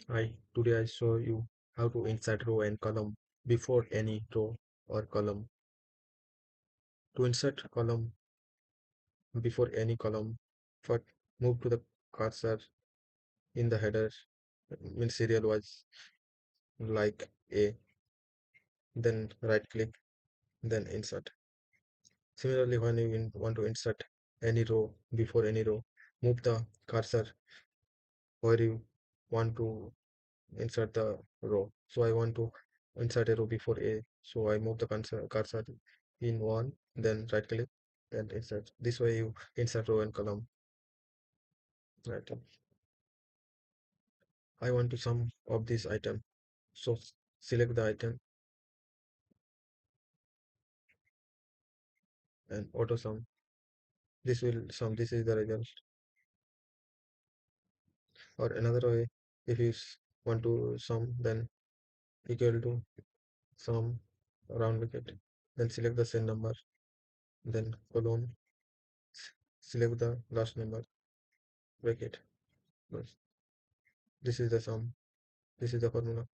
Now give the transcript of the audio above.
Today I show you how to insert row and column before any row or column. To insert column before any column, first move to the cursor in the header, means serial wise, like A, then right click, then insert. Similarly, when you want to insert any row before any row, move the cursor where you want to insert the row. So I want to insert a row before A. So I move the cursor in one, then right click and insert. This way you insert row and column. Right. I want to sum of this item. So select the item and auto sum. This will sum. This is the result. Or another way, if you want to sum, then equal to sum round bracket. Then select the cell number. Then colon. Select the last number bracket. Bas. This is the sum. This is the formula.